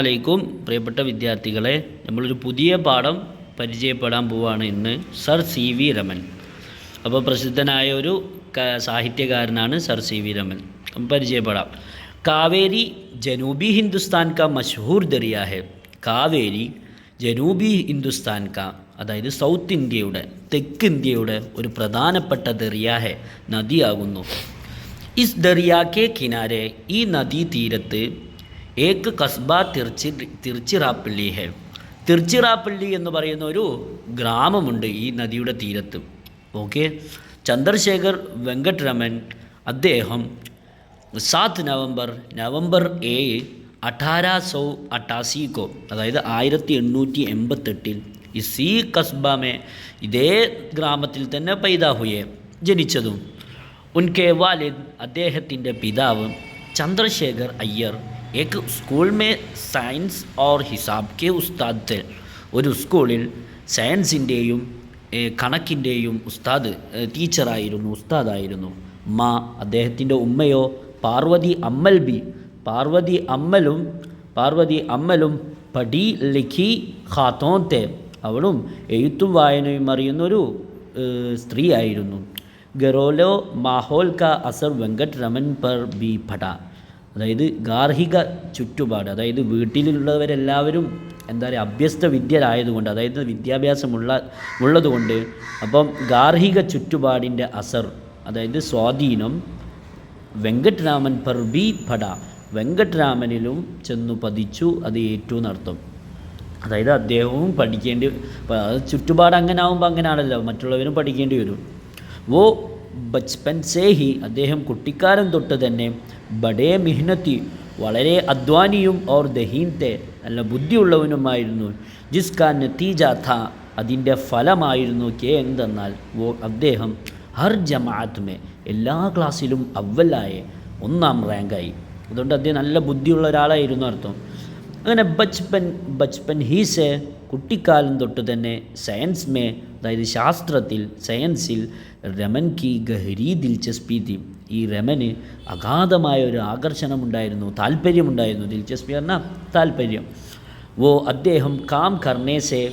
അലൈക്കും പ്രിയപ്പെട്ട വിദ്യാർത്ഥികളെ, നമ്മളൊരു പുതിയ പാഠം പരിചയപ്പെടാൻ പോവുകയാണ് ഇന്ന്. Sir C V Raman. അപ്പോൾ പ്രസിദ്ധനായ ഒരു സാഹിത്യകാരനാണ് സർ സി വി രമൻ. പരിചയപ്പെടാം. കാവേരി ജനൂബി ഹിന്ദുസ്ഥാൻ കാ മഷഹൂർ ദറിയ ഹെ. കാവേരി ജനൂബി ഹിന്ദുസ്ഥാൻ കാ, അതായത് സൗത്ത് ഇന്ത്യയുടെ, തെക്ക് ഇന്ത്യയുടെ ഒരു പ്രധാനപ്പെട്ട ദറിയ ഹെ, നദിയാകുന്നു. ഇസ് ദറിയാക്കെ കിനാരെ, ഈ നദീ തീരത്ത് ഏക് കസ്ബ തിരുച്ചിറാപ്പള്ളി ഹെ. തിരുച്ചിറാപ്പള്ളി എന്ന് പറയുന്ന ഒരു ഗ്രാമമുണ്ട് ഈ നദിയുടെ തീരത്ത്. ഓക്കെ. ചന്ദ്രശേഖർ വെങ്കട്ടരമൻ അദ്ദേഹം 7 നവംബർ 7 1888 को, അതായത് 1888 ഇസീ കസ്ബാമേ, ഇതേ ഗ്രാമത്തിൽ തന്നെ പൈദാ ഹുയെ, ജനിച്ചതും. ഉൻകെ വാലിദ്, അദ്ദേഹത്തിൻ്റെ പിതാവ് ചന്ദ്രശേഖർ അയ്യർ एक स्कूल में സയൻസ് और ഹിസാബ് കെ ഉസ്താദ് थे. ഒരു സ്കൂളിൽ സയൻസിൻ്റെയും കണക്കിൻ്റെയും ടീച്ചറായിരുന്നു, ഉസ്താദായിരുന്നു. മാ, അദ്ദേഹത്തിൻ്റെ ഉമ്മയോ പാർവതി അമ്മൽ ബി, പാർവതി അമ്മലും പഠി ലിഖി ഖാത്തോൻ തെ, അവളും എഴുത്തും വായനയും അറിയുന്നൊരു സ്ത്രീ ആയിരുന്നു. ഗറോലോ മാഹോൽ കാ അസർ വെങ്കട്ടരമൻ പർ ബി പഠ, അതായത് ഗാർഹിക ചുറ്റുപാട്, അതായത് വീട്ടിലുള്ളവരെല്ലാവരും എന്താ പറയുക, അഭ്യസ്ത വിദ്യരായതുകൊണ്ട്, അതായത് ഉള്ളതുകൊണ്ട്, അപ്പം ഗാർഹിക ചുറ്റുപാടിൻ്റെ അസർ, അതായത് സ്വാധീനം, വെങ്കട്ടരാമൻ പർ ബി പഠ, വെങ്കട്ടരാമനിലും ചെന്നു പതിച്ചു, അത് ഏറ്റു എന്നർത്ഥം. അതായത് അദ്ദേഹവും പഠിക്കേണ്ടി, ചുറ്റുപാട് അങ്ങനെ ആകുമ്പോൾ അങ്ങനെയാണല്ലോ, മറ്റുള്ളവരും പഠിക്കേണ്ടി വരും. വോ ബച്പൻ സേ ഹി, അദ്ദേഹം കുട്ടിക്കാലം തൊട്ട് തന്നെ ബഡേ മിഹ്നത്തി, വളരെ അധ്വാനിയും ഓർ ദഹീൻത്തെ, നല്ല ബുദ്ധിയുള്ളവനുമായിരുന്നു. ജിസ്കാ നതീജ ഥ, അതിൻ്റെ ഫലമായിരുന്നു കെ എന്തെന്നാൽ വോ അദ്ദേഹം ഹർ ജമാഅത്ത് മേ, എല്ലാ ക്ലാസ്സിലും അവ്വലായ, 1ാം റാങ്കായി. അതുകൊണ്ട് അദ്ദേഹം നല്ല ബുദ്ധിയുള്ള ഒരാളായിരുന്നു അർത്ഥം. അങ്ങനെ ബച്പൻ ഹീസെ, കുട്ടിക്കാലം തൊട്ട് തന്നെ സയൻസ് മേ, അതായത് ശാസ്ത്രത്തിൽ, സയൻസിൽ രമൻ കി ഗഹരി ദിൽചസ്പി തി, ഈ രമന് അഗാധമായ ഒരു ആകർഷണമുണ്ടായിരുന്നു, താല്പര്യമുണ്ടായിരുന്നു. ദിൽചസ്പി പറഞ്ഞാൽ താല്പര്യം. വോ അദ്ദേഹം കാം കർണേസെ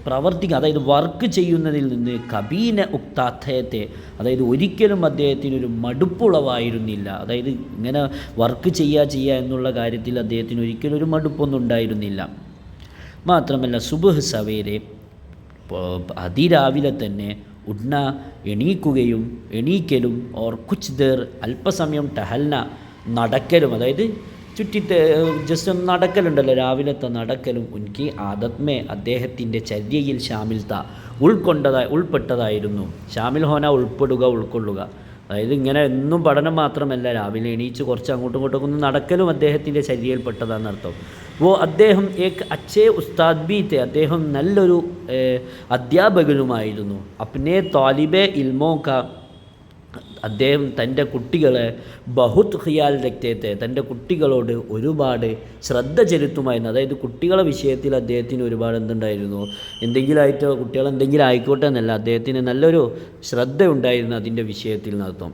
പ്രവർത്തിക്കുക, അതായത് വർക്ക് ചെയ്യുന്നതിൽ നിന്ന് കബീനെ ഉക്താത്തെ, അതായത് ഒരിക്കലും അദ്ദേഹത്തിനൊരു മടുപ്പുളവായിരുന്നില്ല. അതായത് ഇങ്ങനെ വർക്ക് ചെയ്യുക എന്നുള്ള കാര്യത്തിൽ അദ്ദേഹത്തിന് ഒരിക്കലും ഒരു മടുപ്പൊന്നും ഉണ്ടായിരുന്നില്ല. മാത്രമല്ല സുബഹ് സവേരെ, അതിരാവിലെ തന്നെ, ഉഡ്ന എണീക്കലും, ഓർ കുച്ച് ദേർ അല്പസമയം, ടഹൽന നടക്കലും, അതായത് ജസ്റ്റ് ഒന്ന് നടക്കലുണ്ടല്ലോ, രാവിലത്തെ നടക്കലും, ഉൻകി ആദത്മേ, അദ്ദേഹത്തിൻ്റെ ചര്യയിൽ ഉൾപ്പെട്ടതായിരുന്നു. ഷാമിൽ ഹോന, ഉൾക്കൊള്ളുക. അതായത് ഇങ്ങനെ എന്നും പഠനം മാത്രമല്ല, രാവിലെ എണീച്ച് കുറച്ച് അങ്ങോട്ടും ഇങ്ങോട്ടൊക്കെ ഒന്ന് നടക്കലും അദ്ദേഹത്തിൻ്റെ ചര്യയിൽപ്പെട്ടതാണെന്നർത്ഥം. വോ അദ്ദേഹം ഏക് അച്ഛേ ഉസ്താദ് ബി തെ, അദ്ദേഹം നല്ലൊരു അധ്യാപകനുമായിരുന്നു. അപ്നെ താലിബെ ഇൽമോ കാ, അദ്ദേഹം തൻ്റെ കുട്ടികളെ ബഹുത് ഖിയാൽ രക്തത്തെ, തൻ്റെ കുട്ടികളോട് ഒരുപാട് ശ്രദ്ധ ചെലുത്തുമായിരുന്നു. അതായത് കുട്ടികളെ വിഷയത്തിൽ അദ്ദേഹത്തിന് ഒരുപാട് എന്തുണ്ടായിരുന്നു, കുട്ടികൾ എന്തെങ്കിലും ആയിക്കോട്ടെ എന്നല്ല, അദ്ദേഹത്തിന് നല്ലൊരു ശ്രദ്ധ ഉണ്ടായിരുന്നു അതിൻ്റെ വിഷയത്തിൽ നടത്തും.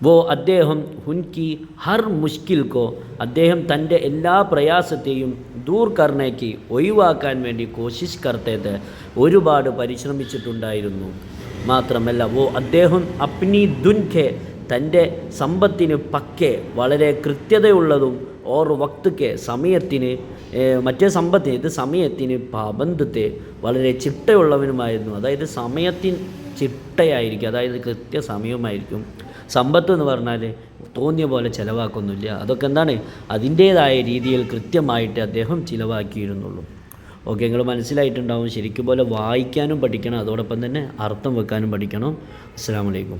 വോ അദ്ദേഹം ഹുൻകി ഹർ മുഷ്കിൽക്കോ, അദ്ദേഹം തൻ്റെ എല്ലാ പ്രയാസത്തെയും ദൂർ കർണയ്ക്ക്, ഒഴിവാക്കാൻ വേണ്ടി കോശിഷ് കർത്തേത്ത്, ഒരുപാട് പരിശ്രമിച്ചിട്ടുണ്ടായിരുന്നു. മാത്രമല്ല വോ അദ്ദേഹം അപ്നി ദുൻഖെ, തൻ്റെ സമ്പത്തിന് പക്കെ, വളരെ കൃത്യതയുള്ളതും, ഓർ വക്തുക്കെ, സമയത്തിന്, മറ്റേ സമ്പത്തിന്, ഇത് സമയത്തിന്, പാബന്ധത്തെ, വളരെ ചിട്ടയുള്ളവനുമായിരുന്നു. അതായത് സമയത്തിന് ചിട്ടയായിരിക്കും, അതായത് കൃത്യസമയമായിരിക്കും. സമ്പത്ത് എന്ന് പറഞ്ഞാൽ തോന്നിയ പോലെ ചിലവാക്കൊന്നുമില്ല, അതൊക്കെ എന്താണ്, അതിൻ്റേതായ രീതിയിൽ കൃത്യമായിട്ട് അദ്ദേഹം ചിലവാക്കിയിരുന്നുള്ളൂ. ഓക്കെ, നിങ്ങൾ മനസ്സിലായിട്ടുണ്ടാവും. ശരിക്കും പോലെ വായിക്കാനും പഠിക്കണം, അതോടൊപ്പം തന്നെ അർത്ഥം വെക്കാനും പഠിക്കണം. അസ്സലാമു അലൈക്കും.